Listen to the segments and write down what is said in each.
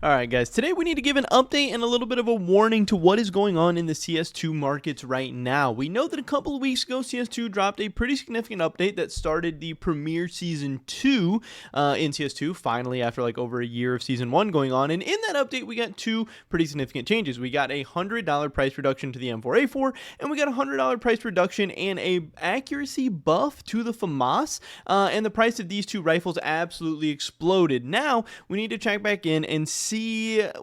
All right, guys, today we need to give an update and a little bit of a warning to what is going on in the CS2 markets right now. We know that a couple of weeks ago, CS2 dropped a pretty significant update that started the Premier Season 2 in CS2, finally, after like over a year of Season 1 going on. And in that update, we got two pretty significant changes. We got a $100 price reduction to the M4A4, and we got a $100 price reduction and a accuracy buff to the Famas, and the price of these two rifles absolutely exploded. Now, we need to check back in and see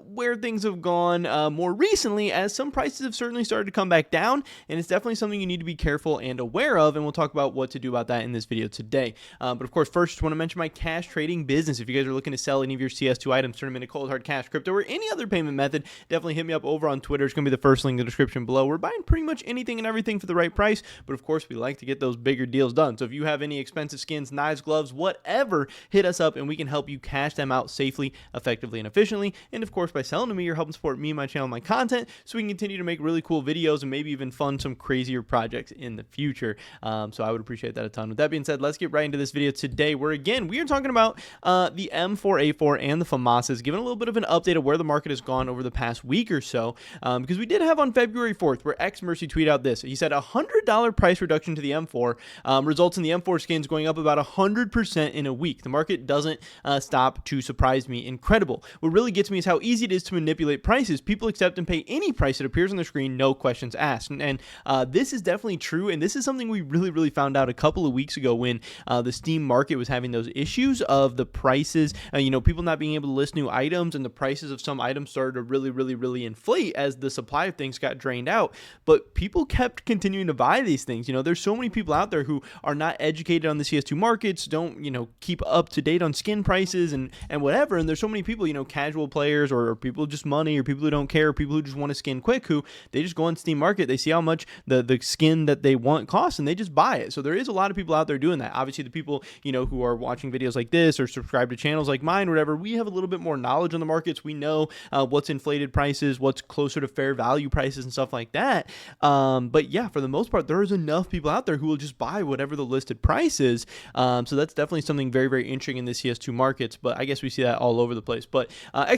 where things have gone more recently, as some prices have certainly started to come back down, and it's definitely something you need to be careful and aware of, and we'll talk about what to do about that in this video today. But of course, first, just want to mention my cash trading business. If you guys are looking to sell any of your CS2 items, turn them into cold hard cash, crypto, or any other payment method, definitely hit me up over on Twitter. It's going to be the first link in the description below. We're buying pretty much anything and everything for the right price, but of course, we like to get those bigger deals done. So if you have any expensive skins, knives, gloves, whatever, hit us up and we can help you cash them out safely, effectively, and efficiently. And of course, by selling to me, you're helping support me, my channel, my content, so we can continue to make really cool videos and maybe even fund some crazier projects in the future. So I would appreciate that a ton. With that being said, let's get right into this video today, where again, we are talking about the M4A4 and the Famas, giving a little bit of an update of where the market has gone over the past week or so, because we did have on February 4th, where Mercy tweeted out this. He said a $100 price reduction to the M4 results in the M4 skins going up about 100% in a week. The market doesn't stop to surprise me. Incredible. What really gets me is how easy it is to manipulate prices. People accept and pay any price that appears on the screen, no questions asked. And this is definitely true, and this is something we really found out a couple of weeks ago when the Steam market was having those issues of the prices, people not being able to list new items, and the prices of some items started to really inflate as the supply of things got drained out. But people kept continuing to buy these things. There's so many people out there who are not educated on the CS2 markets, don't keep up to date on skin prices and whatever, and there's so many people, casual players or people just money, or people who don't care, or people who just want to skin quick, who they just go on Steam market, they see how much the skin that they want costs, and they just buy it. So there is a lot of people out there doing that. Obviously, the people who are watching videos like this or subscribe to channels like mine, whatever, we have a little bit more knowledge on the markets. We know what's inflated prices, what's closer to fair value prices and stuff like that. But yeah, for the most part, there is enough people out there who will just buy whatever the listed price is. So that's definitely something very interesting in the CS2 markets, but I guess we see that all over the place. But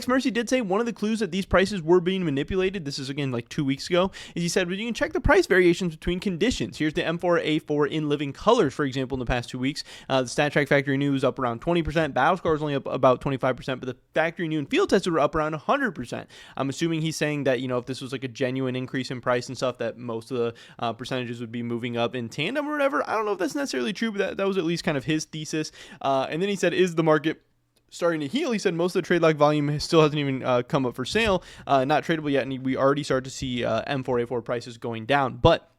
Mercy did say one of the clues that these prices were being manipulated, this is again like 2 weeks ago, is he said, well, you can check the price variations between conditions. Here's the M4A4 in living colors, for example, in the past 2 weeks. The Stat Track factory new is up around 20%, battle score is only up about 25%, but the factory new and field tested were up around 100%. I'm assuming he's saying that, if this was like a genuine increase in price and stuff, that most of the percentages would be moving up in tandem or whatever. I don't know if that's necessarily true, but that was at least kind of his thesis. And then he said, is the market starting to heal? He said most of the trade lock volume still hasn't even come up for sale, not tradable yet, and we already start to see M4A4 prices going down. But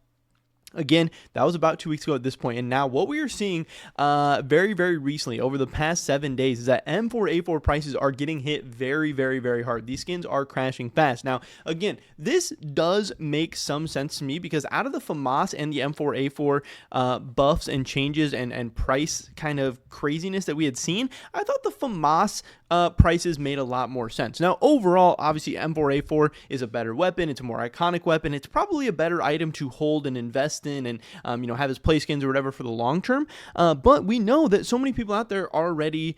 again, that was about 2 weeks ago at this point, and now what we are seeing very recently over the past 7 days is that M4A4 prices are getting hit very hard. These skins are crashing fast. Now, again, this does make some sense to me, because out of the Famas and the M4A4 buffs and changes and price kind of craziness that we had seen, I thought the Famas prices made a lot more sense. Now, overall, obviously, M4A4 is a better weapon. It's a more iconic weapon. It's probably a better item to hold and invest in and have as play skins or whatever for the long term. But we know that so many people out there already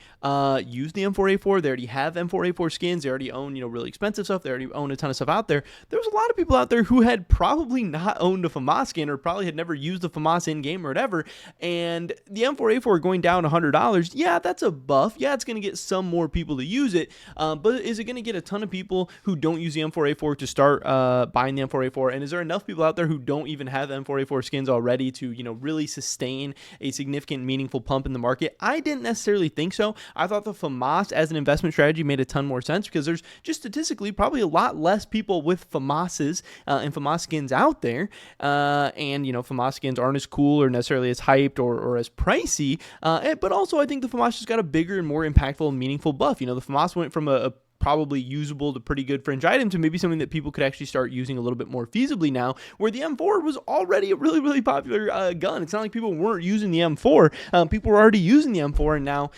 use the M4A4. They already have M4A4 skins. They already own really expensive stuff. They already own a ton of stuff out there. There's a lot of people out there who had probably not owned a Famas skin, or probably had never used the Famas in game or whatever. And the M4A4 going down $100, yeah, that's a buff. Yeah, it's going to get some more people to use it, but is it going to get a ton of people who don't use the M4A4 to start buying the M4A4? And is there enough people out there who don't even have M4A4 skins already to really sustain a significant, meaningful pump in the market? I didn't necessarily think so. I thought the Famas as an investment strategy made a ton more sense, because there's just statistically probably a lot less people with Famases and Famas skins out there, and Famas skins aren't as cool or necessarily as hyped or as pricey, but also I think the Famas just got a bigger and more impactful and meaningful buff. The Famas went from a probably usable to pretty good fringe item to maybe something that people could actually start using a little bit more feasibly now, where the M4 was already a really popular gun. It's not like people weren't using the M4. People were already using the M4, and now,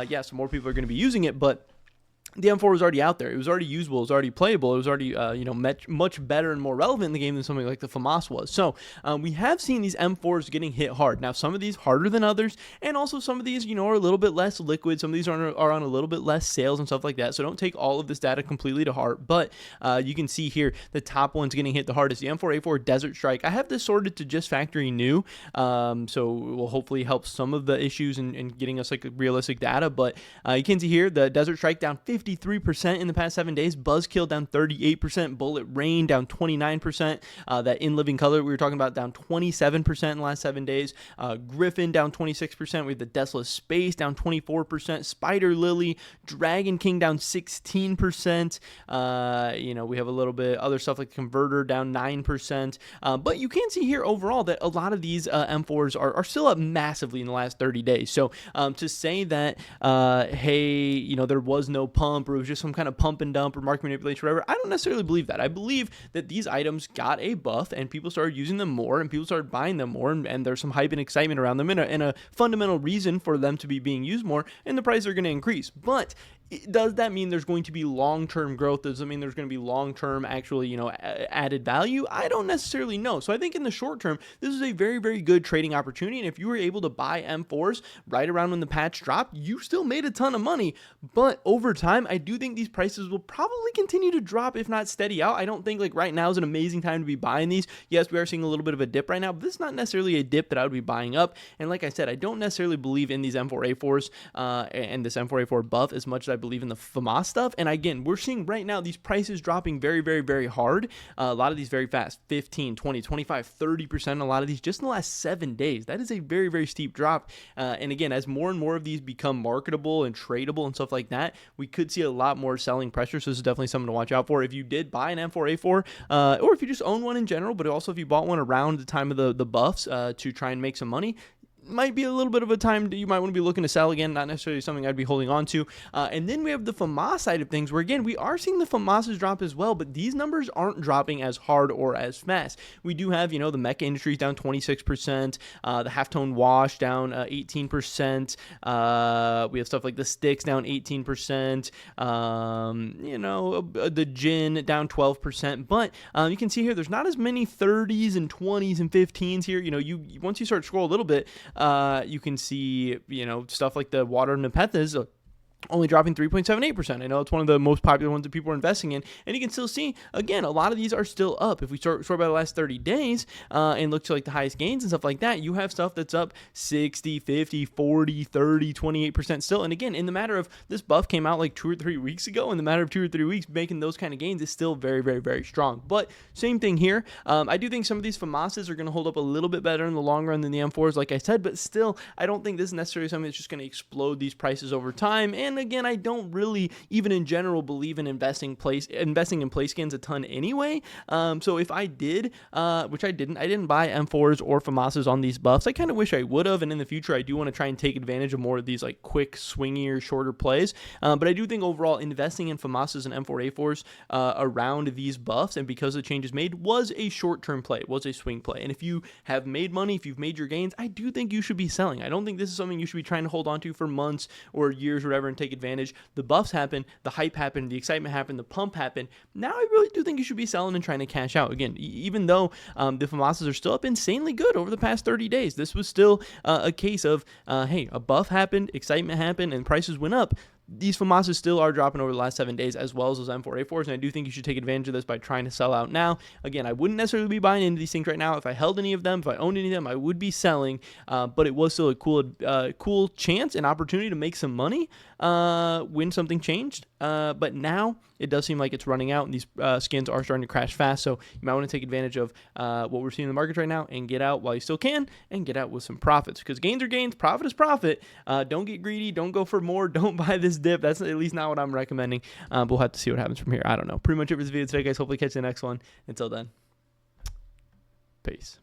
yeah, some more people are going to be using it, but the M4 was already out there. It was already usable. It was already playable. It was already, much better and more relevant in the game than something like the Famas was. So we have seen these M4s getting hit hard. Now, some of these harder than others, and also some of these, are a little bit less liquid. Some of these are on a little bit less sales and stuff like that. So don't take all of this data completely to heart. But you can see here the top ones getting hit the hardest. The M4A4 Desert Strike. I have this sorted to just factory new, so it will hopefully help some of the issues in getting us like realistic data. But you can see here the Desert Strike down 53% in the past 7 days. Buzzkill down 38%. Bullet Rain down 29%. That In Living Color we were talking about down 27% in the last 7 days. Griffin down 26%. We have the Desolate Space down 24%. Spider Lily, Dragon King down 16%. We have a little bit other stuff like Converter down 9%. But you can see here overall that a lot of these M4s are still up massively in the last 30 days. So to say that, hey, there was no pump or it was just some kind of pump and dump or market manipulation or whatever, I don't necessarily believe that. I believe that these items got a buff and people started using them more and people started buying them more, and there's some hype and excitement around them and a fundamental reason for them to be being used more, and the prices are going to increase. But does that mean there's going to be long-term growth? Does it mean there's going to be long-term actually, added value? I don't necessarily know. So I think in the short term, this is a very, very good trading opportunity. And if you were able to buy M4s right around when the patch dropped, you still made a ton of money. But over time, I do think these prices will probably continue to drop, if not steady out. I don't think like right now is an amazing time to be buying these. Yes, we are seeing a little bit of a dip right now, but this is not necessarily a dip that I would be buying up. And like I said, I don't necessarily believe in these M4A4s and this M4A4 buff as much as I believe in the Famas stuff. And again, we're seeing right now these prices dropping very, very, very hard. A lot of these very fast, 15, 20, 25, 30%. A lot of these just in the last 7 days. That is a very, very steep drop. And again, as more and more of these become marketable and tradable and stuff like that, we could see a lot more selling pressure. So this is definitely something to watch out for. If you did buy an M4A4, or if you just own one in general, but also if you bought one around the time of the buffs to try and make some money, might be a little bit of a time that you might want to be looking to sell again. Not necessarily something I'd be holding on to. And then we have the Famas side of things, where again, we are seeing the Famas's drop as well, but these numbers aren't dropping as hard or as fast. We do have, the Mecha Industries down 26%, the Halftone Wash down 18%. We have stuff like the Sticks down 18%, the Gin down 12%. But you can see here, there's not as many 30s and 20s and 15s here. Once you start to scroll a little bit, you can see, stuff like the Water Nepethas only dropping 3.78%. I know it's one of the most popular ones that people are investing in. And you can still see, again, a lot of these are still up. If we sort by the last 30 days and look to like the highest gains and stuff like that, you have stuff that's up 60, 50, 40, 30, 28% still. And again, in the matter of this buff came out like 2 or 3 weeks ago, in the matter of 2 or 3 weeks, making those kind of gains is still very, very, very strong. But same thing here. I do think some of these Famas's are going to hold up a little bit better in the long run than the M4s, like I said, but still, I don't think this is necessarily something that's just going to explode these prices over time. And again, I don't really, even in general, believe in investing in play skins a ton anyway. So if I did, which I didn't buy M4s or Famas's on these buffs. I kind of wish I would have, and in the future, I do want to try and take advantage of more of these like quick, swingier, shorter plays. But I do think overall, investing in Famas's and M4A4s around these buffs, and because the changes made, was a short-term play, was a swing play. And if you have made money, if you've made your gains, I do think you should be selling. I don't think this is something you should be trying to hold on to for months or years or whatever and take advantage. The buffs happen, the hype happened, the excitement happened, the pump happened. Now I really do think you should be selling and trying to cash out. Again, even though the Famas's are still up insanely good over the past 30 days, this was still a case of, hey, a buff happened, excitement happened, and prices went up. These Famas's still are dropping over the last 7 days, as well as those M4A4s, and I do think you should take advantage of this by trying to sell out now. Again, I wouldn't necessarily be buying into these things right now. If I held any of them, if I owned any of them, I would be selling, but it was still a cool chance and opportunity to make some money when something changed. But now it does seem like it's running out, and these skins are starting to crash fast, so you might want to take advantage of what we're seeing in the markets right now and get out while you still can, and get out with some profits, because gains are gains, profit is profit. Don't get greedy, don't go for more, don't buy this dip. That's at least not what I'm recommending, but we'll have to see what happens from here. I don't know. Pretty much it for this video today, guys. Hopefully catch you in the next one. Until then, peace.